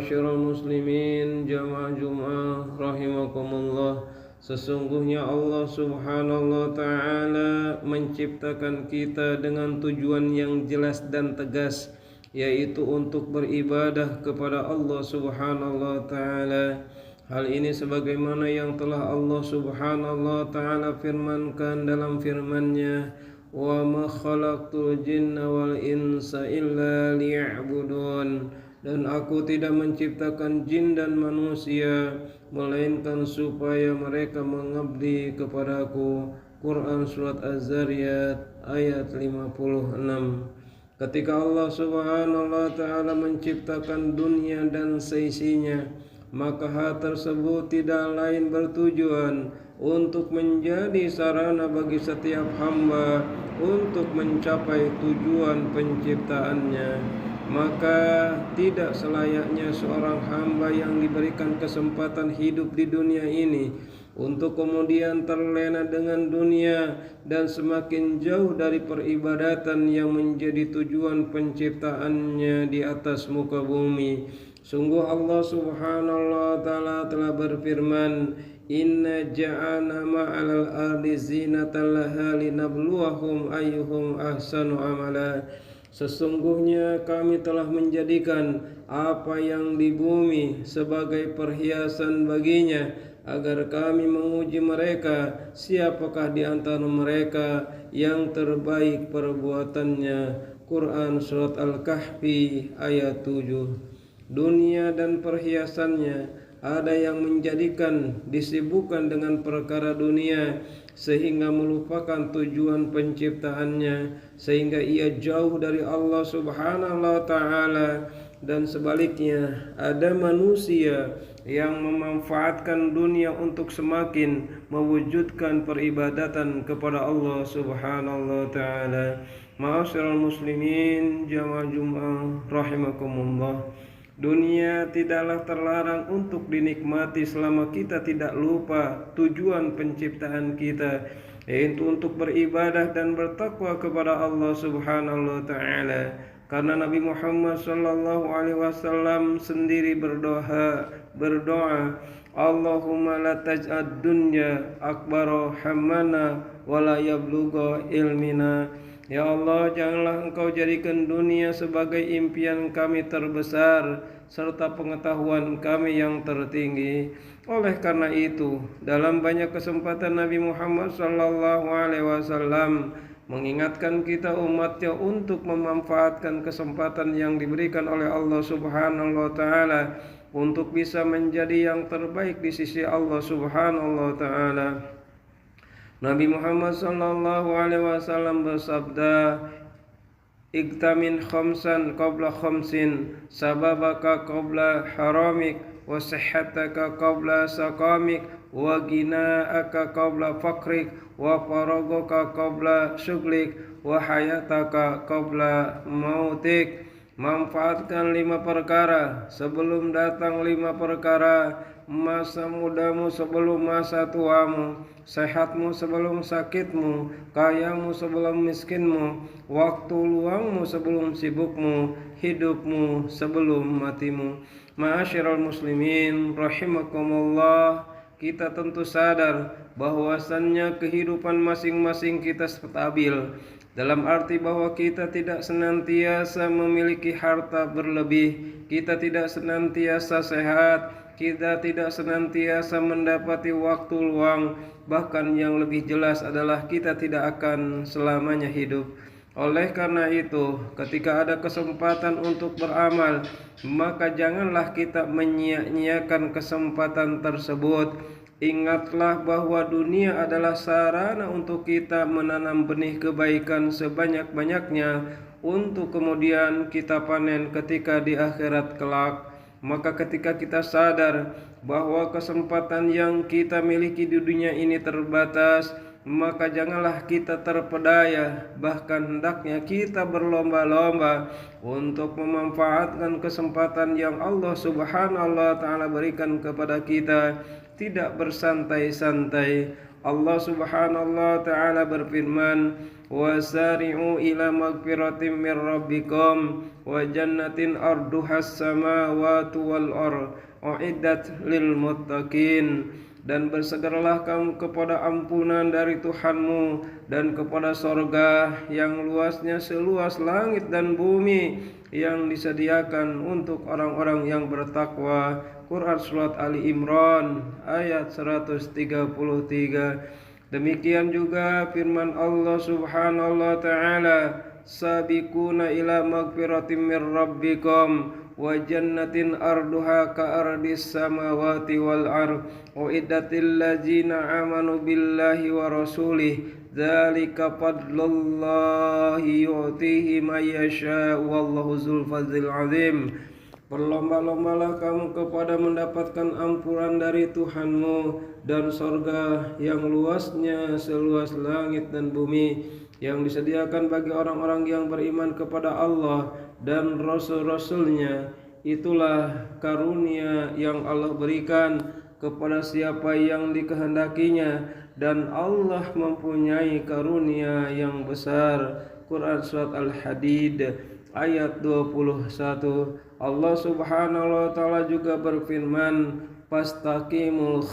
Ma'asyiral muslimin jamaah Jum'ah rahimakumullah. Sesungguhnya Allah subhanahu wa ta'ala menciptakan kita dengan tujuan yang jelas dan tegas, yaitu untuk beribadah kepada Allah subhanahu wa ta'ala. Hal ini sebagaimana yang telah Allah subhanahu wa ta'ala firmankan dalam firman-Nya, wa ma khalaqtul jinna wal insa illa liya'budun, dan aku tidak menciptakan jin dan manusia melainkan supaya mereka mengabdi kepadaku. Quran surat Az-Zariyat ayat 56. Ketika Allah subhanahu wa ta'ala menciptakan dunia dan seisinya, maka hal tersebut tidak lain bertujuan untuk menjadi sarana bagi setiap hamba untuk mencapai tujuan penciptaannya. Maka tidak selayaknya seorang hamba yang diberikan kesempatan hidup di dunia ini untuk kemudian terlena dengan dunia dan semakin jauh dari peribadatan yang menjadi tujuan penciptaannya di atas muka bumi. Sungguh Allah subhanahu wa ta'ala telah berfirman, inna ja'alna ma'alal ardi zinatan laha linabluwahum ayyuhum ahsanu amala. Sesungguhnya kami telah menjadikan apa yang di bumi sebagai perhiasan baginya, agar kami menguji mereka siapakah di antara mereka yang terbaik perbuatannya. Quran surat Al-Kahfi ayat 7. Dunia dan perhiasannya, ada yang menjadikan disibukkan dengan perkara dunia sehingga melupakan tujuan penciptaannya, sehingga ia jauh dari Allah subhanahu wa ta'ala. Dan sebaliknya, ada manusia yang memanfaatkan dunia untuk semakin mewujudkan peribadatan kepada Allah subhanahu wa ta'ala. Ma'asyiral muslimin jamaah Jum'ah rahimakumullah. Dunia tidaklah terlarang untuk dinikmati selama kita tidak lupa tujuan penciptaan kita, yaitu untuk beribadah dan bertakwa kepada Allah subhanahu wa ta'ala. Karena Nabi Muhammad sallallahu alaihi wasallam sendiri berdoa, Allahumma la taj'ad dunya akbara hammana wa la yablugha ilmina. Ya Allah, janganlah Engkau jadikan dunia sebagai impian kami terbesar serta pengetahuan kami yang tertinggi. Oleh karena itu, dalam banyak kesempatan Nabi Muhammad sallallahu alaihi wasallam mengingatkan kita umatnya untuk memanfaatkan kesempatan yang diberikan oleh Allah subhanahu wa ta'ala untuk bisa menjadi yang terbaik di sisi Allah subhanahu wa ta'ala. Nabi Muhammad sallallahu alaihi wasallam bersabda, Igtamin khamsan qabla khamsin, sababaka qabla haramik, wa sihhataka qabla saqamik, wa gina'aka qabla faqrik, wa faragaka qabla syuglik, wa hayataka qabla mautik. Manfaatkan 5 perkara sebelum datang 5 perkara, masa mudamu sebelum masa tuamu, sehatmu sebelum sakitmu, kayamu sebelum miskinmu, waktu luangmu sebelum sibukmu, hidupmu sebelum matimu. Ma'asyiral muslimin rahimakumullah, kita tentu sadar bahwasannya kehidupan masing-masing kita stabil, dalam arti bahwa kita tidak senantiasa memiliki harta berlebih, kita tidak senantiasa sehat, kita tidak senantiasa mendapati waktu luang, bahkan yang lebih jelas adalah kita tidak akan selamanya hidup. Oleh karena itu, ketika ada kesempatan untuk beramal, maka janganlah kita menyia-nyiakan kesempatan tersebut. Ingatlah bahwa dunia adalah sarana untuk kita menanam benih kebaikan sebanyak-banyaknya untuk kemudian kita panen ketika di akhirat kelak. Maka ketika kita sadar bahwa kesempatan yang kita miliki di dunia ini terbatas, maka janganlah kita terpedaya, bahkan hendaknya kita berlomba-lomba untuk memanfaatkan kesempatan yang Allah subhanahu wa ta'ala berikan kepada kita, tidak bersantai-santai. Allah subhanahu wa ta'ala berfirman, wasari'u ila magfiratin min rabbikum wa jannatin arduhas samawati wal ardh uiddat lil muttaqin. Dan bersegeralah kamu kepada ampunan dari Tuhanmu dan kepada sorga yang luasnya seluas langit dan bumi yang disediakan untuk orang-orang yang bertakwa. Quran Surat Ali Imran ayat 133. Demikian juga firman Allah Subhanahu wa ta'ala, sabiquna ila magfiratin min rabbikum wa jannatin arduha ka ardis samawati wal ardh uiddatil ladzina amanu billahi wa rasulih dzalika fadlullahi yu'tihi may yasha wallahu dzul fadzil azim. Berlomba-lombalah kamu kepada mendapatkan ampunan dari Tuhanmu dan sorga yang luasnya seluas langit dan bumi yang disediakan bagi orang-orang yang beriman kepada Allah dan Rasul-Rasulnya. Itulah karunia yang Allah berikan kepada siapa yang dikehendakinya, dan Allah mempunyai karunia yang besar. Quran Surat Al-Hadid ayat 21. Allah Subhanahu wa ta'ala juga berfirman, Fastabiqul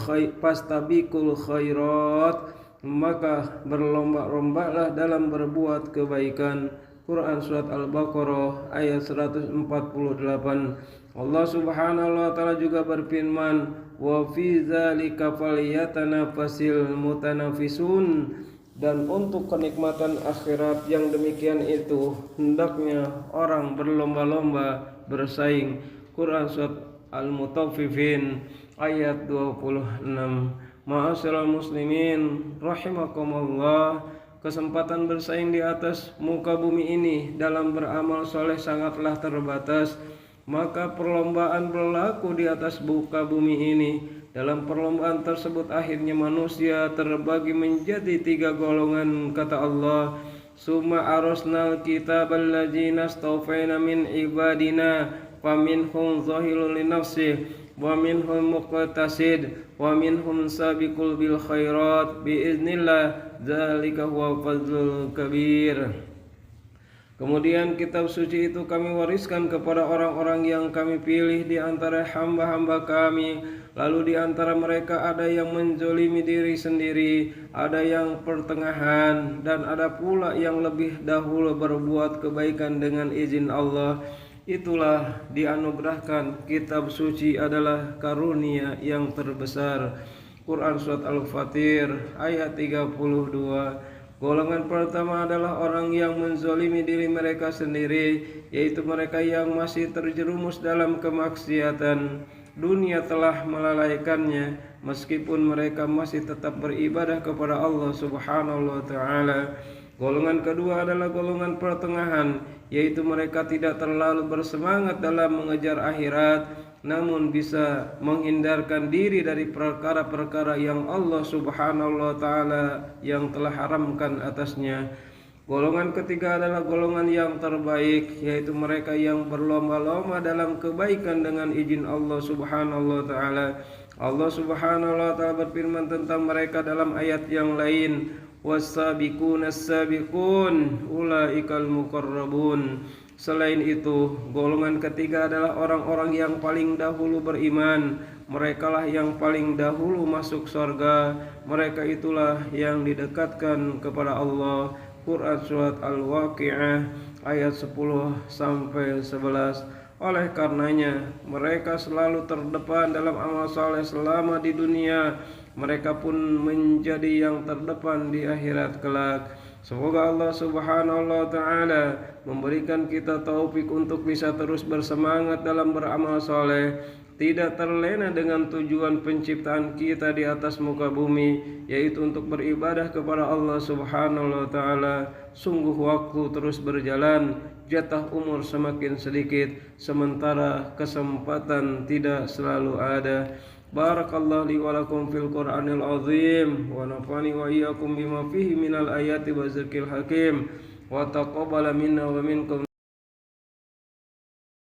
khairat, maka berlomba-lombalah dalam berbuat kebaikan. Quran Surat Al-Baqarah ayat 148. Allah Subhanahu wa ta'ala juga berfirman, wa fi dzalika falyatanafasil mutanafisun, dan untuk kenikmatan akhirat yang demikian itu hendaknya orang berlomba-lomba bersaing. Quran Surat Al-Mutaffifin ayat 26. Ma'asyiral muslimin rahimakumullah, kesempatan bersaing di atas muka bumi ini dalam beramal soleh sangatlah terbatas. Maka perlombaan berlaku di atas muka bumi ini. Dalam perlombaan tersebut akhirnya manusia terbagi menjadi 3 golongan, kata Allah. Summa arasnal kitabal ladzina astafaina min ibadina faminhum zahilun linafsihi wa minhum muqtasid wa minhum sabiqul bil khairat biiznillah dzalika huwal fadlul kabir. Kemudian kitab suci itu kami wariskan kepada orang-orang yang kami pilih di antara hamba-hamba kami. Lalu di antara mereka ada yang menzolimi diri sendiri, ada yang pertengahan, dan ada pula yang lebih dahulu berbuat kebaikan dengan izin Allah. Itulah dianugerahkan kitab suci adalah karunia yang terbesar. Quran Surat Al-Fatir ayat 32. Golongan pertama adalah orang yang menzalimi diri mereka sendiri, yaitu mereka yang masih terjerumus dalam kemaksiatan. Dunia telah melalaikannya, meskipun mereka masih tetap beribadah kepada Allah Subhanahu wa ta'ala. Golongan kedua adalah golongan pertengahan, yaitu mereka tidak terlalu bersemangat dalam mengejar akhirat, namun bisa menghindarkan diri dari perkara-perkara yang Allah Subhanahu wa ta'ala yang telah haramkan atasnya. Golongan ketiga adalah golongan yang terbaik, yaitu mereka yang berlomba-lomba dalam kebaikan dengan izin Allah Subhanahu wa ta'ala. Allah Subhanahu wa ta'ala berfirman tentang mereka dalam ayat yang lain, was-sabiqunas sabiqun ulaikal muqarrabun. Selain itu, golongan ketiga adalah orang-orang yang paling dahulu beriman. Merekalah yang paling dahulu masuk surga. Mereka itulah yang didekatkan kepada Allah. Quran Surat Al-Waqi'ah ayat 10-11. Oleh karenanya, mereka selalu terdepan dalam amal saleh selama di dunia. Mereka pun menjadi yang terdepan di akhirat kelak. Semoga Allah Subhanahu wa ta'ala memberikan kita taufik untuk bisa terus bersemangat dalam beramal soleh, tidak terlena dengan tujuan penciptaan kita di atas muka bumi, yaitu untuk beribadah kepada Allah Subhanahu wa ta'ala. Sungguh waktu terus berjalan, jatah umur semakin sedikit, sementara kesempatan tidak selalu ada. Barakallahu li wa lakum fil Qur'anil azim wa nafani wa iyyakum bima fihi minal ayati wa zikril hakim wa taqabbala minna wa minkum